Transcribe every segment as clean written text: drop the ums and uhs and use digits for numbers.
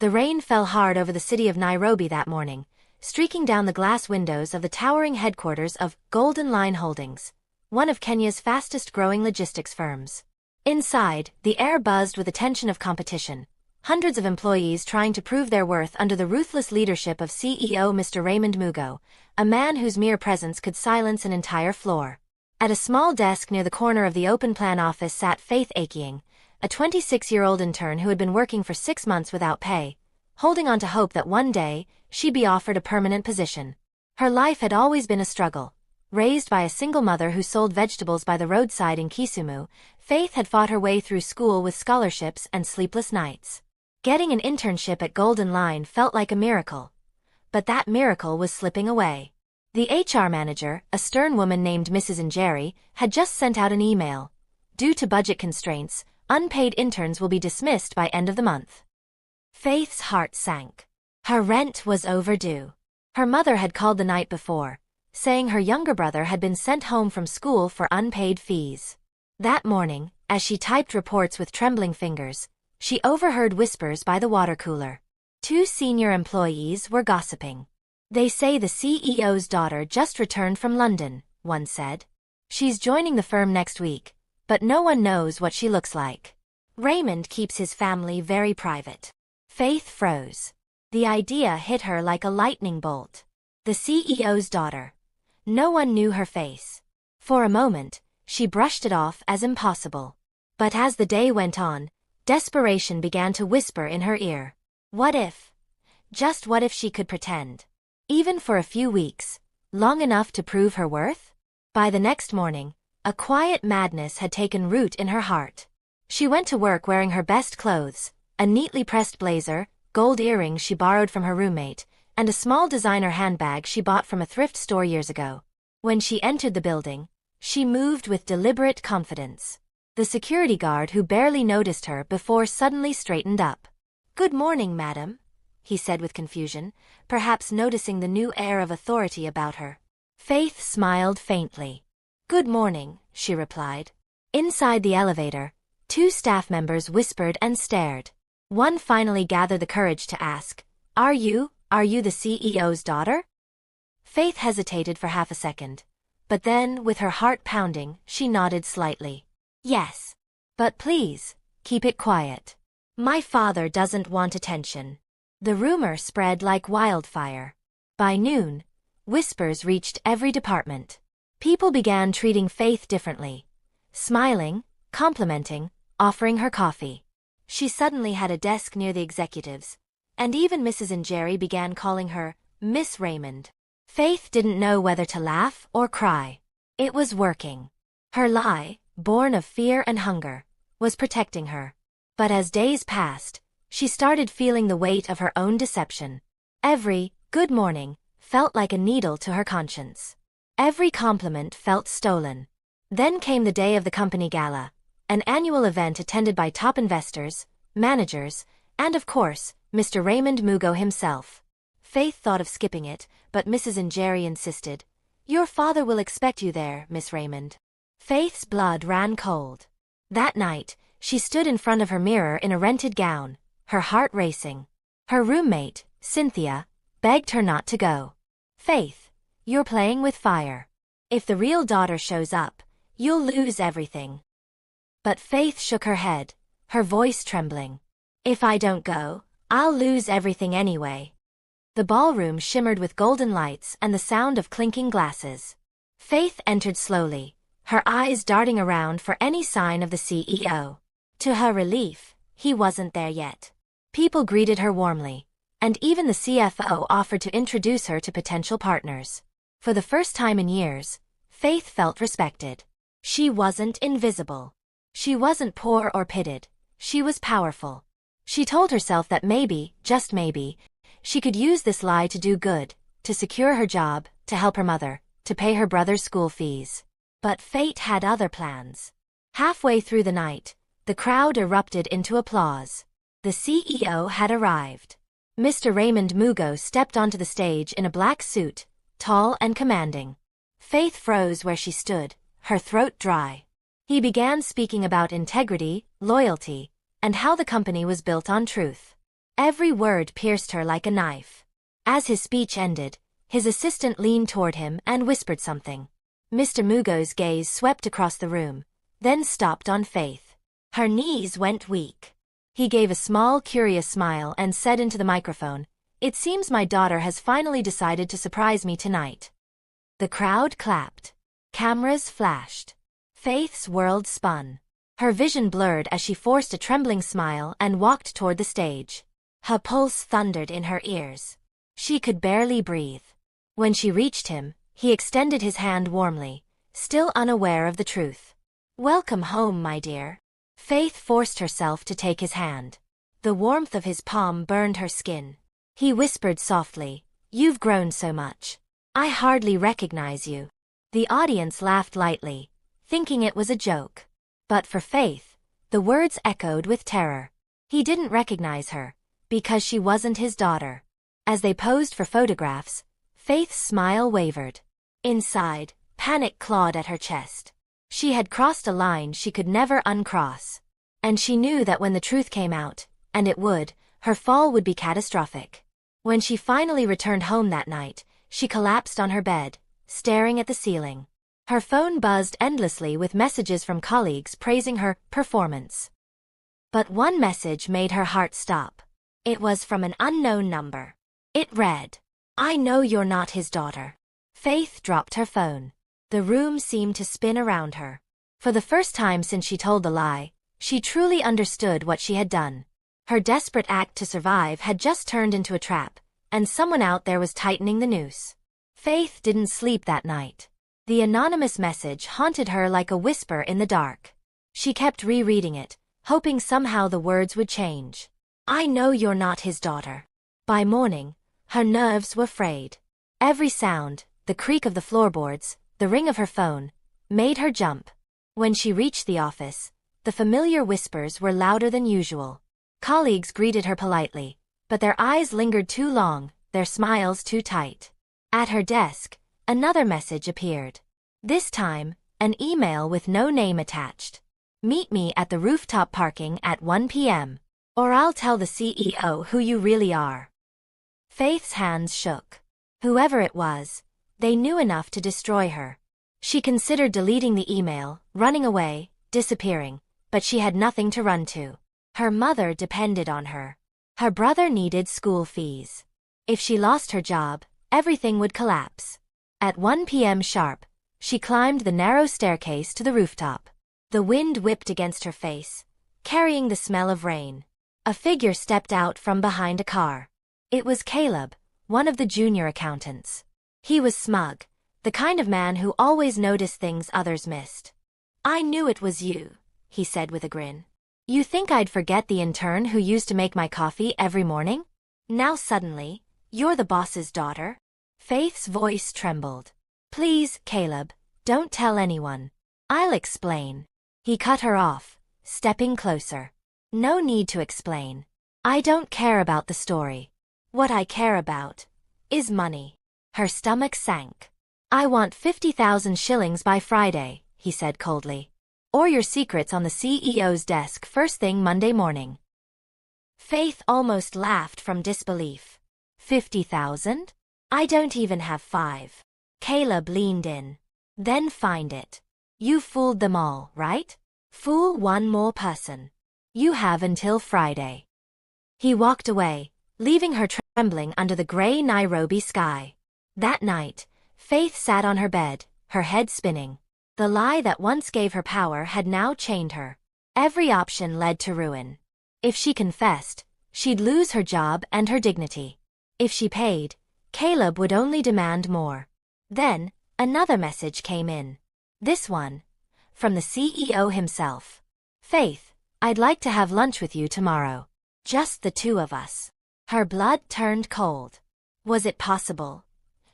The rain fell hard over the city of Nairobi that morning, streaking down the glass windows of the towering headquarters of Golden Line Holdings, one of Kenya's fastest-growing logistics firms. Inside, the air buzzed with the tension of competition, hundreds of employees trying to prove their worth under the ruthless leadership of CEO Mr. Raymond Mugo, a man whose mere presence could silence an entire floor. At a small desk near the corner of the open-plan office sat Faith Akying, a 26-year-old intern who had been working for 6 months without pay, holding on to hope that one day, she'd be offered a permanent position. Her life had always been a struggle. Raised by a single mother who sold vegetables by the roadside in Kisumu, Faith had fought her way through school with scholarships and sleepless nights. Getting an internship at Golden Line felt like a miracle. But that miracle was slipping away. The HR manager, a stern woman named Mrs. Njeri, had just sent out an email. Due to budget constraints, unpaid interns will be dismissed by end of the month. Faith's heart sank. Her rent was overdue. Her mother had called the night before, saying her younger brother had been sent home from school for unpaid fees. That morning, as she typed reports with trembling fingers, she overheard whispers by the water cooler. 2 senior employees were gossiping. "They say the CEO's daughter just returned from London," one said. "She's joining the firm next week, but no one knows what she looks like. Raymond keeps his family very private." Faith froze. The idea hit her like a lightning bolt. The CEO's daughter. No one knew her face. For a moment, she brushed it off as impossible. But as the day went on, desperation began to whisper in her ear. What if? Just what if she could pretend? Even for a few weeks, long enough to prove her worth? By the next morning, a quiet madness had taken root in her heart. She went to work wearing her best clothes, a neatly pressed blazer, gold earrings she borrowed from her roommate, and a small designer handbag she bought from a thrift store years ago. When she entered the building, she moved with deliberate confidence. The security guard who barely noticed her before suddenly straightened up. "Good morning, madam," he said with confusion, perhaps noticing the new air of authority about her. Faith smiled faintly. "Good morning," she replied. Inside the elevator, 2 staff members whispered and stared. One finally gathered the courage to ask, Are you the CEO's daughter?" Faith hesitated for half a second, but then, with her heart pounding, she nodded slightly. "Yes. But please, keep it quiet. My father doesn't want attention." The rumor spread like wildfire. By noon, whispers reached every department. People began treating Faith differently. Smiling, complimenting, offering her coffee. She suddenly had a desk near the executives, and even Mrs. Njeri began calling her Miss Raymond. Faith didn't know whether to laugh or cry. It was working. Her lie, born of fear and hunger, was protecting her. But as days passed, she started feeling the weight of her own deception. Every "good morning" felt like a needle to her conscience. Every compliment felt stolen. Then came the day of the company gala, an annual event attended by top investors, managers, and of course, Mr. Raymond Mugo himself. Faith thought of skipping it, but Mrs. Njeri insisted. "Your father will expect you there, Miss Raymond." Faith's blood ran cold. That night, she stood in front of her mirror in a rented gown, her heart racing. Her roommate, Cynthia, begged her not to go. "Faith, you're playing with fire. If the real daughter shows up, you'll lose everything." But Faith shook her head, her voice trembling. "If I don't go, I'll lose everything anyway." The ballroom shimmered with golden lights and the sound of clinking glasses. Faith entered slowly, her eyes darting around for any sign of the CEO. To her relief, he wasn't there yet. People greeted her warmly, and even the CFO offered to introduce her to potential partners. For the first time in years, Faith felt respected. She wasn't invisible. She wasn't poor or pitted. She was powerful. She told herself that maybe, just maybe, she could use this lie to do good, to secure her job, to help her mother, to pay her brother's school fees. But fate had other plans. Halfway through the night, the crowd erupted into applause. The CEO had arrived. Mr. Raymond Mugo stepped onto the stage in a black suit, tall and commanding. Faith froze where she stood, her throat dry. He began speaking about integrity, loyalty, and how the company was built on truth. Every word pierced her like a knife. As his speech ended, his assistant leaned toward him and whispered something. Mr. Mugo's gaze swept across the room, then stopped on Faith. Her knees went weak. He gave a small, curious smile and said into the microphone, "It seems my daughter has finally decided to surprise me tonight." The crowd clapped. Cameras flashed. Faith's world spun. Her vision blurred as she forced a trembling smile and walked toward the stage. Her pulse thundered in her ears. She could barely breathe. When she reached him, he extended his hand warmly, still unaware of the truth. "Welcome home, my dear." Faith forced herself to take his hand. The warmth of his palm burned her skin. He whispered softly, "You've grown so much. I hardly recognize you." The audience laughed lightly, thinking it was a joke. But for Faith, the words echoed with terror. He didn't recognize her, because she wasn't his daughter. As they posed for photographs, Faith's smile wavered. Inside, panic clawed at her chest. She had crossed a line she could never uncross. And she knew that when the truth came out, and it would, her fall would be catastrophic. When she finally returned home that night, she collapsed on her bed, staring at the ceiling. Her phone buzzed endlessly with messages from colleagues praising her performance. But one message made her heart stop. It was from an unknown number. It read, "I know you're not his daughter." Faith dropped her phone. The room seemed to spin around her. For the first time since she told the lie, she truly understood what she had done. Her desperate act to survive had just turned into a trap, and someone out there was tightening the noose. Faith didn't sleep that night. The anonymous message haunted her like a whisper in the dark. She kept rereading it, hoping somehow the words would change. "I know you're not his daughter." By morning, her nerves were frayed. Every sound, the creak of the floorboards, the ring of her phone, made her jump. When she reached the office, the familiar whispers were louder than usual. Colleagues greeted her politely, but their eyes lingered too long, their smiles too tight. At her desk, another message appeared. This time, an email with no name attached. "Meet me at the rooftop parking at 1 p.m. or I'll tell the CEO who you really are." Faith's hands shook. Whoever it was, they knew enough to destroy her. She considered deleting the email, running away, disappearing, but she had nothing to run to. Her mother depended on her. Her brother needed school fees. If she lost her job, everything would collapse. At 1 p.m. sharp, she climbed the narrow staircase to the rooftop. The wind whipped against her face, carrying the smell of rain. A figure stepped out from behind a car. It was Caleb, one of the junior accountants. He was smug, the kind of man who always noticed things others missed. "I knew it was you," he said with a grin. "You think I'd forget the intern who used to make my coffee every morning? Now suddenly, you're the boss's daughter?" Faith's voice trembled. "Please, Caleb, don't tell anyone. I'll explain." He cut her off, stepping closer. "No need to explain. I don't care about the story. What I care about is money." Her stomach sank. "I want 50,000 shillings by Friday," he said coldly. "Or your secrets on the CEO's desk first thing Monday morning." Faith almost laughed from disbelief. 50,000? I don't even have 5. Caleb leaned in. "Then find it. You fooled them all, right? Fool one more person. You have until Friday." He walked away, leaving her trembling under the gray Nairobi sky. That night, Faith sat on her bed, her head spinning. The lie that once gave her power had now chained her. Every option led to ruin. If she confessed, she'd lose her job and her dignity. If she paid, Caleb would only demand more. Then, another message came in. This one, from the CEO himself. "Faith, I'd like to have lunch with you tomorrow. Just the two of us." Her blood turned cold. Was it possible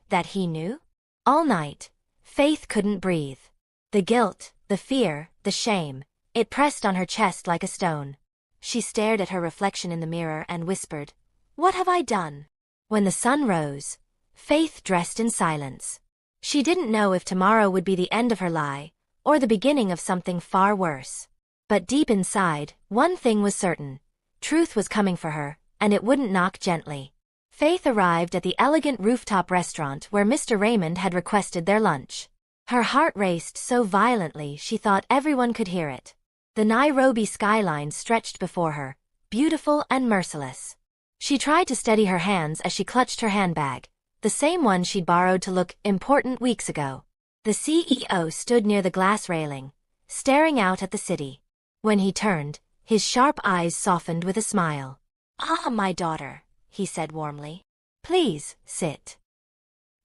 that he knew? All night, Faith couldn't breathe. The guilt, the fear, the shame, it pressed on her chest like a stone. She stared at her reflection in the mirror and whispered, "What have I done?" When the sun rose, Faith dressed in silence. She didn't know if tomorrow would be the end of her lie, or the beginning of something far worse. But deep inside, one thing was certain. Truth was coming for her, and it wouldn't knock gently. Faith arrived at the elegant rooftop restaurant where Mr. Raymond had requested their lunch. Her heart raced so violently she thought everyone could hear it. The Nairobi skyline stretched before her, beautiful and merciless. She tried to steady her hands as she clutched her handbag, the same one she'd borrowed to look important weeks ago. The CEO stood near the glass railing, staring out at the city. When he turned, his sharp eyes softened with a smile. "Ah, my daughter," he said warmly. "Please, sit."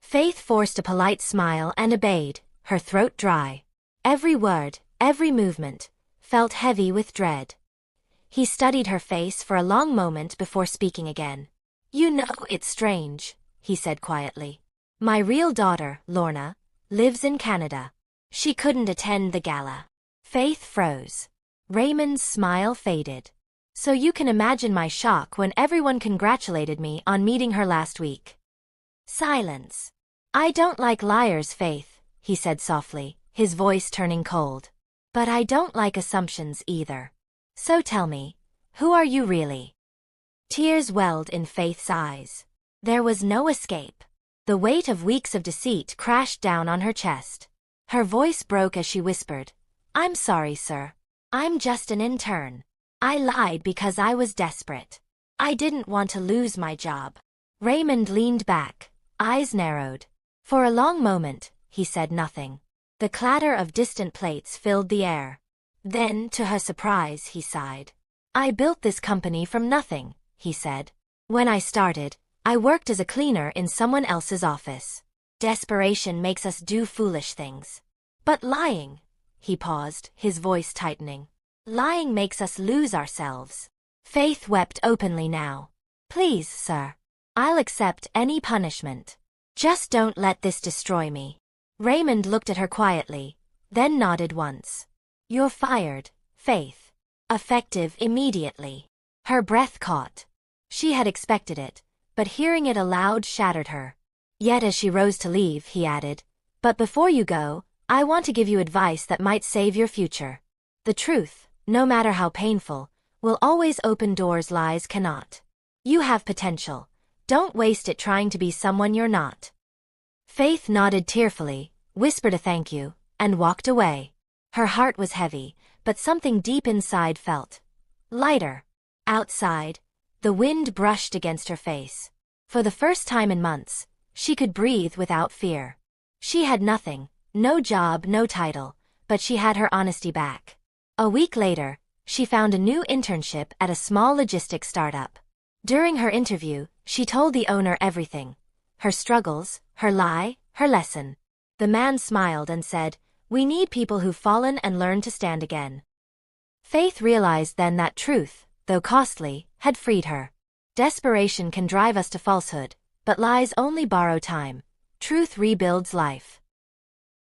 Faith forced a polite smile and obeyed, her throat dry. Every word, every movement, felt heavy with dread. He studied her face for a long moment before speaking again. "You know, it's strange," he said quietly. "My real daughter, Lorna, lives in Canada. She couldn't attend the gala." Faith froze. Raymond's smile faded. "So you can imagine my shock when everyone congratulated me on meeting her last week." Silence. "I don't like liars, Faith," he said softly, his voice turning cold. "But I don't like assumptions either. So tell me, who are you really?" Tears welled in Faith's eyes. There was no escape. The weight of weeks of deceit crashed down on her chest. Her voice broke as she whispered, "I'm sorry, sir. I'm just an intern. I lied because I was desperate. I didn't want to lose my job." Raymond leaned back, eyes narrowed. For a long moment, he said nothing. The clatter of distant plates filled the air. Then, to her surprise, he sighed. "I built this company from nothing," he said. "When I started, I worked as a cleaner in someone else's office. Desperation makes us do foolish things. But lying," he paused, his voice tightening. "Lying makes us lose ourselves." Faith wept openly now. "Please, sir. I'll accept any punishment. Just don't let this destroy me." Raymond looked at her quietly, then nodded once. "You're fired, Faith. Effective immediately." Her breath caught. She had expected it, but hearing it aloud shattered her. Yet as she rose to leave, he added, "But before you go, I want to give you advice that might save your future. The truth, no matter how painful, will always open doors lies cannot. You have potential. Don't waste it trying to be someone you're not." Faith nodded tearfully, whispered a thank you, and walked away. Her heart was heavy, but something deep inside felt lighter. Outside, the wind brushed against her face. For the first time in months, she could breathe without fear. She had nothing, no job, no title, but she had her honesty back. A week later, she found a new internship at a small logistics startup. During her interview, she told the owner everything. Her struggles, her lie, her lesson. The man smiled and said, "We need people who've fallen and learned to stand again." Faith realized then that truth, though costly, had freed her. Desperation can drive us to falsehood, but lies only borrow time. Truth rebuilds life.